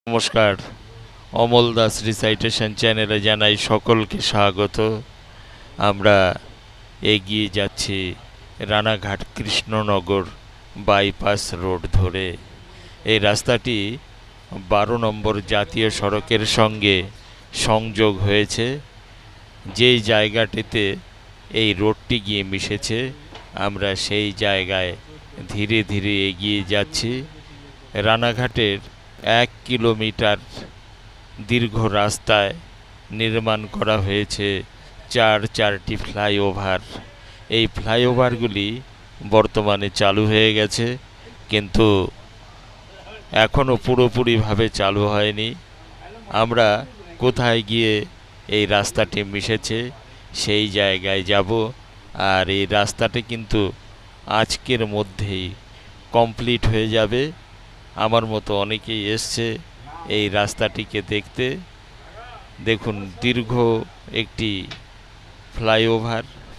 নমস্কার, অমল দাস রিসাইটেশন চ্যানেলে জানাই সকলকে স্বাগত। আমরা এগিয়ে যাচ্ছি রানাঘাট কৃষ্ণনগর বাইপাস রোড ধরে। এই রাস্তাটি 12 নম্বর জাতীয় সড়কের সঙ্গে সংযোগ হয়েছে। যেই জায়গাটিতে এই রোডটি গিয়ে মিশেছে, আমরা সেই জায়গায় ধীরে ধীরে এগিয়ে যাচ্ছি। রানাঘাটের 1 কিলোমিটার দীর্ঘ রাস্তায় নির্মাণ করা হয়েছে চারটি ফ্লাইওভার। এই ফ্লাইওভারগুলি বর্তমানে চালু হয়ে গেছে, কিন্তু এখনও পুরোপুরিভাবে চালু হয়নি। আমরা কোথায় গিয়ে এই রাস্তাটি মিশেছে সেই জায়গায় যাব, আর এই রাস্তাটি কিন্তু আজকের মধ্যেই কমপ্লিট হয়ে যাবে। আমার মতো অনেকেই এসছে এই রাস্তাটিকে দেখতে। দেখুন, দীর্ঘ একটি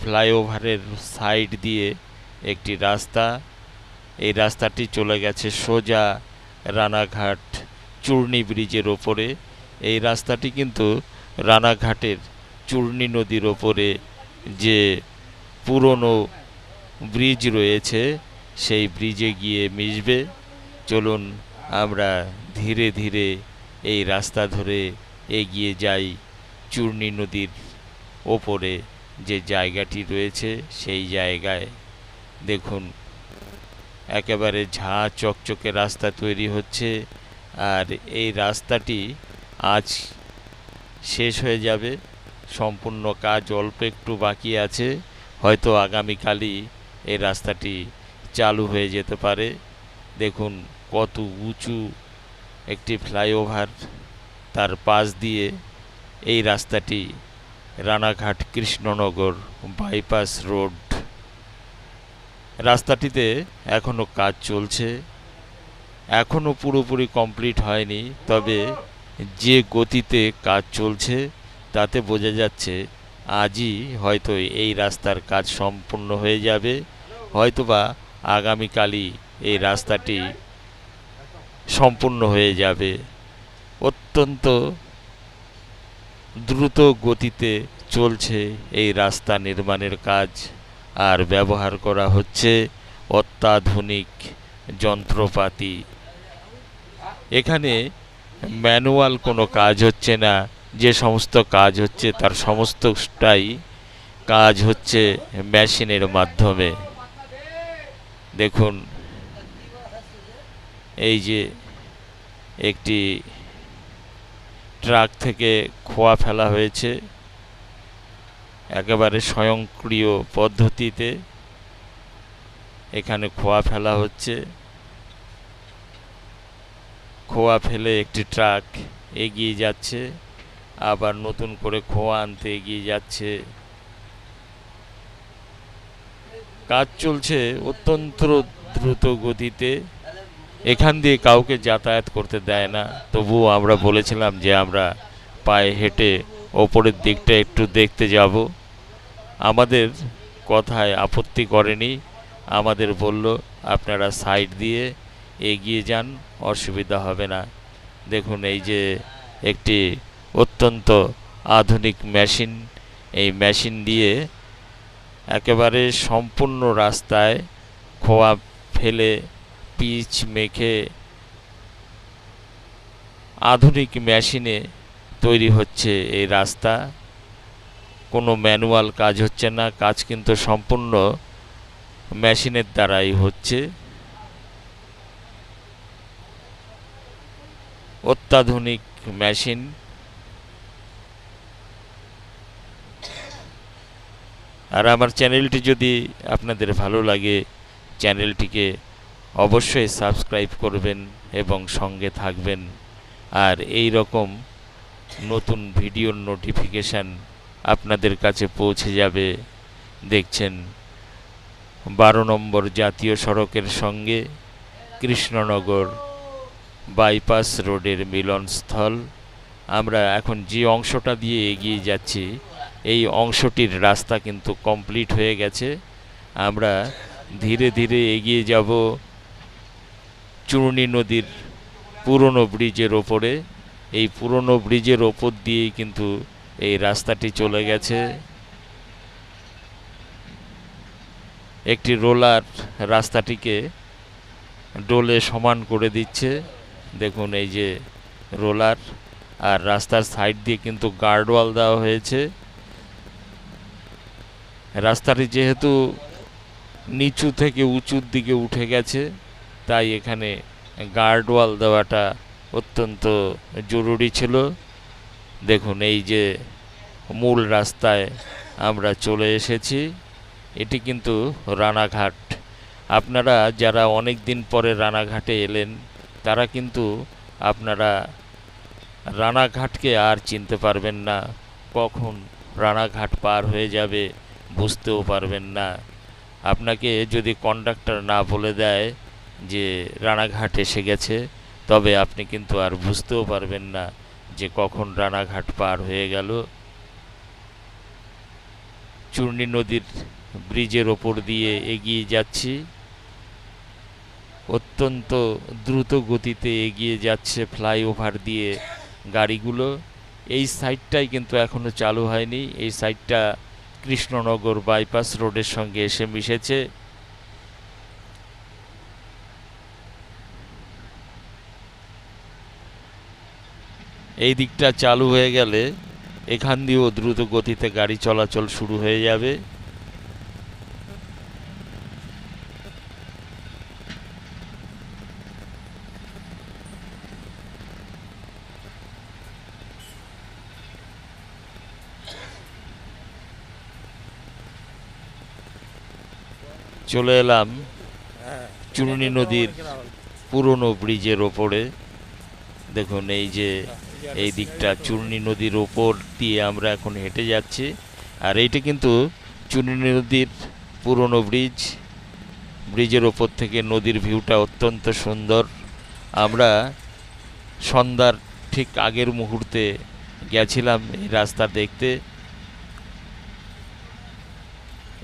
ফ্লাইওভারের সাইড দিয়ে একটি রাস্তা। এই রাস্তাটি চলে গেছে সোজা রানাঘাট চূর্ণী ব্রিজের ওপরে। এই রাস্তাটি কিন্তু রানাঘাটের চূর্ণী নদীর ওপরে যে পুরনো ব্রিজ রয়েছে সেই ব্রিজে গিয়ে মিশবে। চলুন আমরা ধীরে ধীরে এই রাস্তা ধরে এগিয়ে যাই চূর্ণী নদীর ওপরে যে জায়গাটি রয়েছে সেই জায়গায়। দেখুন, একেবারে ঝাঁ চকচকে রাস্তা তৈরি হচ্ছে, আর এই রাস্তাটি আজ শেষ হয়ে যাবে। সম্পূর্ণ কাজ অল্প একটু বাকি আছে, হয়তো আগামীকালই এই রাস্তাটি চালু হয়ে যেতে পারে। দেখুন কত উঁচু একটি ফ্লাইওভার, তার পাশ দিয়ে এই রাস্তাটি রানাঘাট কৃষ্ণনগর বাইপাস রোড। রাস্তাটিতে এখনও কাজ চলছে, এখনও পুরোপুরি কমপ্লিট হয়নি, তবে যে গতিতে কাজ চলছে তাতে বোঝা যাচ্ছে আজই হয়তো এই রাস্তার কাজ সম্পূর্ণ হয়ে যাবে, হয়তোবা আগামীকালই এই রাস্তাটি সম্পূর্ণ হয়ে যাবে। অত্যন্ত দ্রুত গতিতে চলছে এই রাস্তা নির্মাণের কাজ, আর ব্যবহার করা হচ্ছে অত্যাধুনিক যন্ত্রপাতি। এখানে ম্যানুয়াল কোনো কাজ হচ্ছে না, যে সমস্ত কাজ হচ্ছে তার সমস্তটাই কাজ হচ্ছে মেশিনের মাধ্যমে। দেখুন, এই যে একটি ট্রাক থেকে খোয়া ফেলা হয়েছে, একেবারে স্বয়ংক্রিয় পদ্ধতিতে এখানে খোয়া ফেলা হচ্ছে। খোয়া ফেলে একটি ট্রাক এগিয়ে যাচ্ছে, আবার নতুন করে খোয়া আনতে এগিয়ে যাচ্ছে। কাজ চলছে অত্যন্ত দ্রুত গতিতে। এখান দিয়ে কাউকে যাতায়াত করতে দেয় না, তবুও আমরা বলেছিলাম যে আমরা পায়ে হেঁটে ওপরের দিকটা একটু দেখতে যাব। আমাদের কথায় আপত্তি করেনি, আমাদের বলল আপনারা সাইড দিয়ে এগিয়ে যান, অসুবিধা হবে না। দেখুন, এই যে একটি অত্যন্ত আধুনিক মেশিন, এই মেশিন দিয়ে একেবারে সম্পূর্ণ রাস্তায় খোয়া ফেলে পিচ মেখে আধুনিক মেশিনে তৈরি হচ্ছে এই রাস্তা। কোনো ম্যানুয়াল কাজ হচ্ছে না, কাজ কিন্তু সম্পূর্ণ মেশিনের দ্বারাই হচ্ছে। অত্যাধুনিক মেশিন। আর আমার চ্যানেলটি যদি আপনাদের ভালো লাগে, চ্যানেলটিকে অবশ্যই সাবস্ক্রাইব করবেন এবং সঙ্গে থাকবেন, আর এই রকম নতুন ভিডিওর নোটিফিকেশান আপনাদের কাছে পৌঁছে যাবে। দেখছেন 12 নম্বর জাতীয় সড়কের সঙ্গে কৃষ্ণনগর বাইপাস রোডের মিলনস্থল। আমরা এখন যে অংশটা দিয়ে এগিয়ে যাচ্ছি, এই অংশটির রাস্তা কিন্তু কমপ্লিট হয়ে গেছে। আমরা ধীরে ধীরে এগিয়ে যাব চূর্ণী নদীর পুরনো ব্রিজের ওপরে। এই পুরনো ব্রিজের ওপর দিয়েই কিন্তু এই রাস্তাটি চলে গেছে। একটি রোলার রাস্তাটিকে ডোলে সমান করে দিচ্ছে। দেখুন এই যে রোলার, আর রাস্তার সাইড দিয়ে কিন্তু গার্ডওয়াল দেওয়া হয়েছে। রাস্তাটি যেহেতু নিচু থেকে উঁচুর দিকে উঠে গেছে, তাই এখানে গার্ডওয়াল দেওয়াটা অত্যন্ত জরুরি ছিল। দেখুন এই যে মূল রাস্তায় আমরা চলে এসেছি। এটি কিন্তু রানাঘাট। আপনারা যারা অনেক দিন পরে রানাঘাটে এলেন, তারা কিন্তু আপনারা রানাঘাটকে আর চিনতে পারবেন না। কখন রানাঘাট পার হয়ে যাবে বুঝতেও পারবেন না। আপনাকে যদি কন্ডাক্টর না বলে দেয় যে রানাঘাট এসে গেছে, তবে আপনি কিন্তু আর বুঝতেও পারবেন না যে কখন রানাঘাট পার হয়ে গেল। চূর্ণী নদীর ব্রিজের ওপর দিয়ে এগিয়ে যাচ্ছি। অত্যন্ত দ্রুত গতিতে এগিয়ে যাচ্ছে ফ্লাইওভার দিয়ে গাড়িগুলো। এই সাইডটাই কিন্তু এখনো চালু হয়নি। এই সাইডটা কৃষ্ণনগর বাইপাস রোডের সঙ্গে এসে মিশেছে। এই দিকটা চালু হয়ে গেলে এখান দিয়েও দ্রুত গতিতে গাড়ি চলাচল শুরু হয়ে যাবে। চলে এলাম চূর্ণী নদীর পুরনো ব্রিজের ওপরে। দেখুন এই যে এই দিকটা চূর্ণী নদীর ওপর দিয়ে আমরা এখন হেঁটে যাচ্ছি। আর এইটা কিন্তু চূর্ণী নদীর পুরনো ব্রিজ। ব্রিজের ওপর থেকে নদীর ভিউটা অত্যন্ত সুন্দর। আমরা সন্ধ্যার ঠিক আগের মুহূর্তে গেছিলাম এই রাস্তা দেখতে।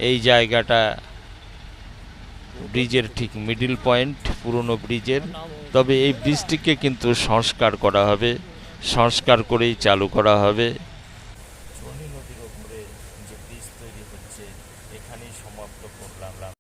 এই জায়গাটা ব্রিজের ঠিক মিডল পয়েন্ট পুরনো ব্রিজের। তবে এই ব্রিজটিকে কিন্তু সংস্কার করা হবে, সংস্কার করেই চালু করা হবে।